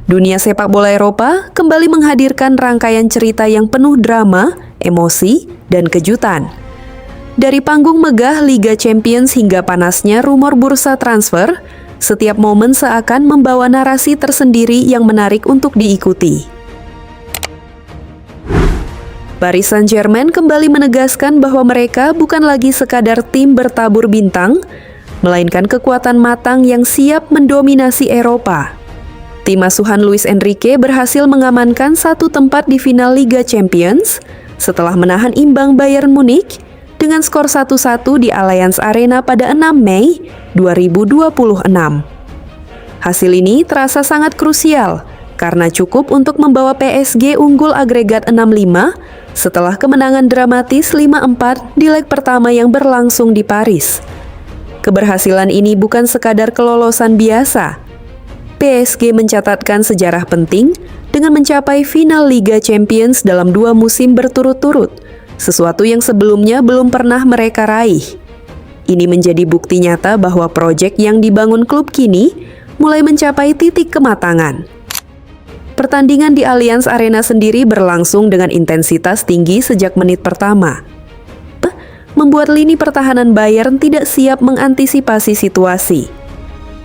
Dunia sepak bola Eropa kembali menghadirkan rangkaian cerita yang penuh drama, emosi, dan kejutan. Dari panggung megah Liga Champions hingga panasnya rumor bursa transfer, setiap momen seakan membawa narasi tersendiri yang menarik untuk diikuti. Paris Saint-Germain kembali menegaskan bahwa mereka bukan lagi sekadar tim bertabur bintang, melainkan kekuatan matang yang siap mendominasi Eropa. Tim asuhan Luis Enrique berhasil mengamankan satu tempat di final Liga Champions setelah menahan imbang Bayern Munich dengan skor 1-1 di Allianz Arena pada 6 Mei 2026. Hasil ini terasa sangat krusial karena cukup untuk membawa PSG unggul agregat 6-5 setelah kemenangan dramatis 5-4 di leg pertama yang berlangsung di Paris. Keberhasilan ini bukan sekadar kelolosan biasa. PSG mencatatkan sejarah penting dengan mencapai final Liga Champions dalam 2 musim berturut-turut, sesuatu yang sebelumnya belum pernah mereka raih. Ini menjadi bukti nyata bahwa proyek yang dibangun klub kini mulai mencapai titik kematangan. Pertandingan di Allianz Arena sendiri berlangsung dengan intensitas tinggi sejak menit pertama, membuat lini pertahanan Bayern tidak siap mengantisipasi situasi.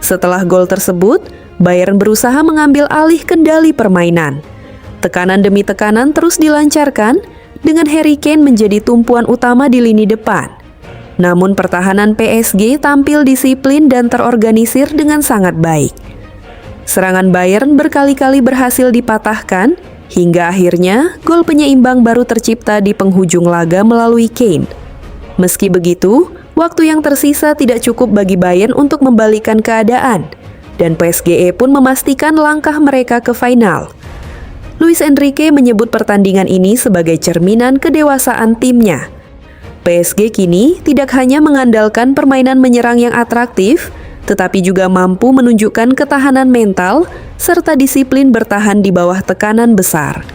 Setelah gol tersebut, Bayern berusaha mengambil alih kendali permainan. Tekanan demi tekanan terus dilancarkan dengan Harry Kane menjadi tumpuan utama di lini depan. Namun pertahanan PSG tampil disiplin dan terorganisir dengan sangat baik. Serangan Bayern berkali-kali berhasil dipatahkan hingga akhirnya gol penyeimbang baru tercipta di penghujung laga melalui Kane. Meski begitu, waktu yang tersisa tidak cukup bagi Bayern untuk membalikan keadaan. Dan PSG pun memastikan langkah mereka ke final. Luis Enrique menyebut pertandingan ini sebagai cerminan kedewasaan timnya. PSG kini tidak hanya mengandalkan permainan menyerang yang atraktif, tetapi juga mampu menunjukkan ketahanan mental serta disiplin bertahan di bawah tekanan besar.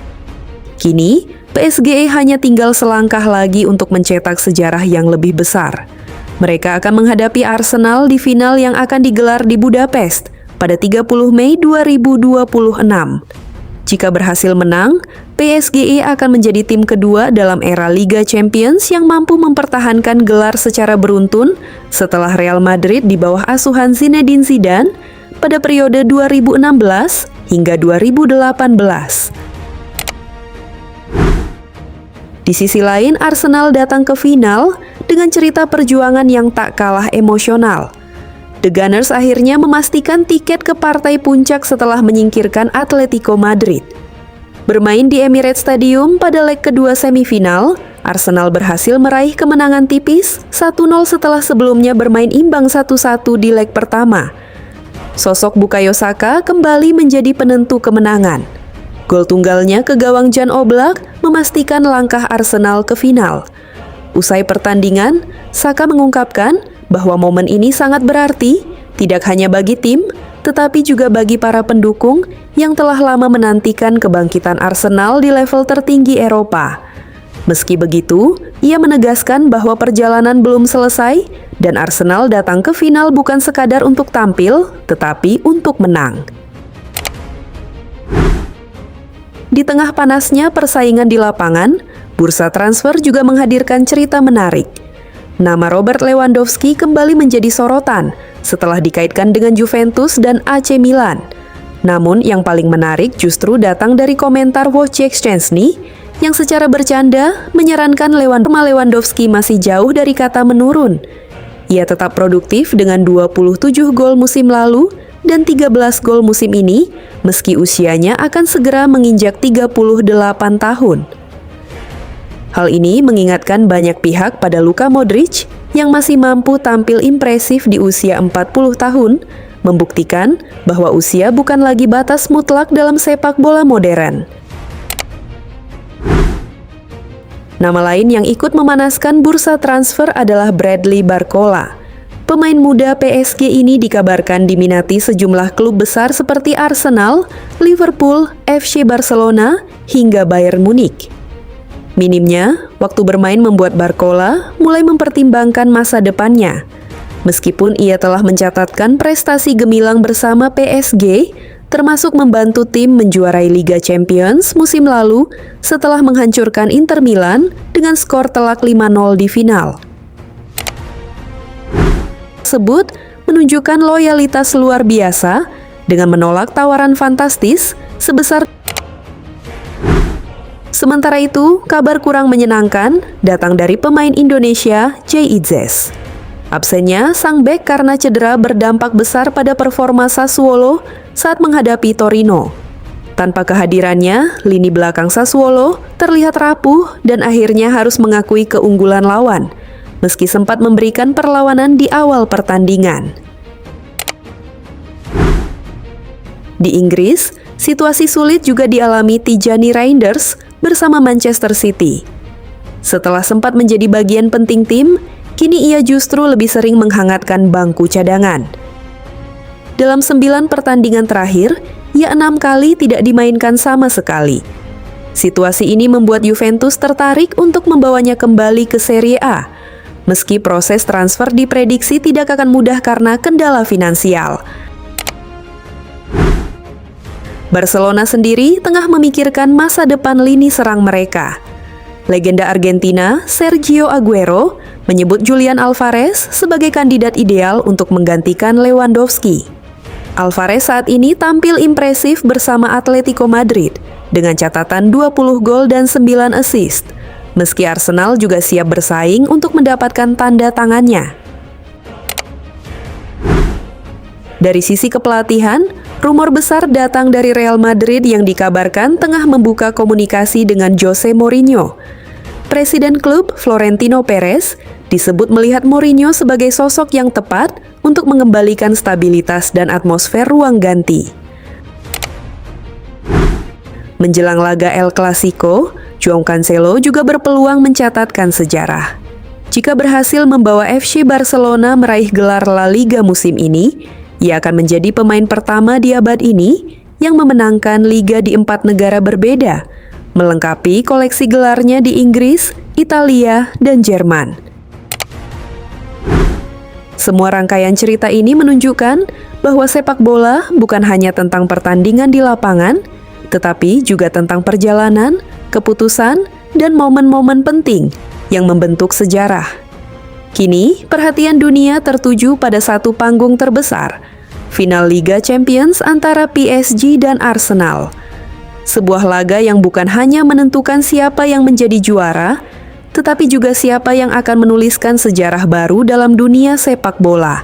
Kini, PSG hanya tinggal selangkah lagi untuk mencetak sejarah yang lebih besar. Mereka akan menghadapi Arsenal di final yang akan digelar di Budapest pada 30 Mei 2026. Jika berhasil menang, PSG akan menjadi tim kedua dalam era Liga Champions yang mampu mempertahankan gelar secara beruntun setelah Real Madrid di bawah asuhan Zinedine Zidane pada periode 2016 hingga 2018. Di sisi lain, Arsenal datang ke final dengan cerita perjuangan yang tak kalah emosional. The Gunners akhirnya memastikan tiket ke partai puncak setelah menyingkirkan Atletico Madrid. Bermain di Emirates Stadium pada leg kedua semifinal, Arsenal berhasil meraih kemenangan tipis 1-0 setelah sebelumnya bermain imbang 1-1 di leg pertama. Sosok Bukayo Saka kembali menjadi penentu kemenangan. Gol tunggalnya ke gawang Jan Oblak memastikan langkah Arsenal ke final. Usai pertandingan, Saka mengungkapkan bahwa momen ini sangat berarti tidak hanya bagi tim, tetapi juga bagi para pendukung yang telah lama menantikan kebangkitan Arsenal di level tertinggi Eropa. Meski begitu, ia menegaskan bahwa perjalanan belum selesai dan Arsenal datang ke final bukan sekadar untuk tampil, tetapi untuk menang. Di tengah panasnya persaingan di lapangan, bursa transfer juga menghadirkan cerita menarik. Nama Robert Lewandowski kembali menjadi sorotan setelah dikaitkan dengan Juventus dan AC Milan. Namun yang paling menarik justru datang dari komentar Wojciech Szczęsny yang secara bercanda menyarankan Lewandowski masih jauh dari kata menurun. Ia tetap produktif dengan 27 gol musim lalu dan 13 gol musim ini meski usianya akan segera menginjak 38 tahun. Hal ini mengingatkan banyak pihak pada Luka Modric yang masih mampu tampil impresif di usia 40 tahun, membuktikan bahwa usia bukan lagi batas mutlak dalam sepak bola modern. Nama lain yang ikut memanaskan bursa transfer adalah Bradley Barcola. Pemain muda PSG ini dikabarkan diminati sejumlah klub besar seperti Arsenal, Liverpool, FC Barcelona, hingga Bayern Munich. Minimnya, waktu bermain membuat Barcola mulai mempertimbangkan masa depannya. Meskipun ia telah mencatatkan prestasi gemilang bersama PSG, termasuk membantu tim menjuarai Liga Champions musim lalu setelah menghancurkan Inter Milan dengan skor telak 5-0 di final. Tersebut menunjukkan loyalitas luar biasa dengan menolak tawaran fantastis sebesar. Sementara itu, kabar kurang menyenangkan datang dari pemain Indonesia, Jay Itzes. Absennya sang bek karena cedera berdampak besar pada performa Sassuolo saat menghadapi Torino. Tanpa kehadirannya, lini belakang Sassuolo terlihat rapuh dan akhirnya harus mengakui keunggulan lawan, meski sempat memberikan perlawanan di awal pertandingan. Di Inggris, situasi sulit juga dialami Tijani Reinders bersama Manchester City. Setelah sempat menjadi bagian penting tim, kini ia justru lebih sering menghangatkan bangku cadangan. Dalam 9 pertandingan terakhir, ia 6 kali tidak dimainkan sama sekali. Situasi ini membuat Juventus tertarik untuk membawanya kembali ke Serie A, meski proses transfer diprediksi tidak akan mudah karena kendala finansial. Barcelona sendiri tengah memikirkan masa depan lini serang mereka. Legenda Argentina, Sergio Aguero, menyebut Julian Alvarez sebagai kandidat ideal untuk menggantikan Lewandowski. Alvarez saat ini tampil impresif bersama Atletico Madrid dengan catatan 20 gol dan 9 assist, meski Arsenal juga siap bersaing untuk mendapatkan tanda tangannya. Dari sisi kepelatihan, rumor besar datang dari Real Madrid yang dikabarkan tengah membuka komunikasi dengan Jose Mourinho. Presiden klub, Florentino Perez, disebut melihat Mourinho sebagai sosok yang tepat untuk mengembalikan stabilitas dan atmosfer ruang ganti. Menjelang laga El Clasico, João Cancelo juga berpeluang mencatatkan sejarah. Jika berhasil membawa FC Barcelona meraih gelar La Liga musim ini, ia akan menjadi pemain pertama di abad ini yang memenangkan liga di 4 negara berbeda, melengkapi koleksi gelarnya di Inggris, Italia, dan Jerman. Semua rangkaian cerita ini menunjukkan bahwa sepak bola bukan hanya tentang pertandingan di lapangan, tetapi juga tentang perjalanan, keputusan, dan momen-momen penting yang membentuk sejarah. Kini, perhatian dunia tertuju pada satu panggung terbesar, final Liga Champions antara PSG dan Arsenal. Sebuah laga yang bukan hanya menentukan siapa yang menjadi juara, tetapi juga siapa yang akan menuliskan sejarah baru dalam dunia sepak bola.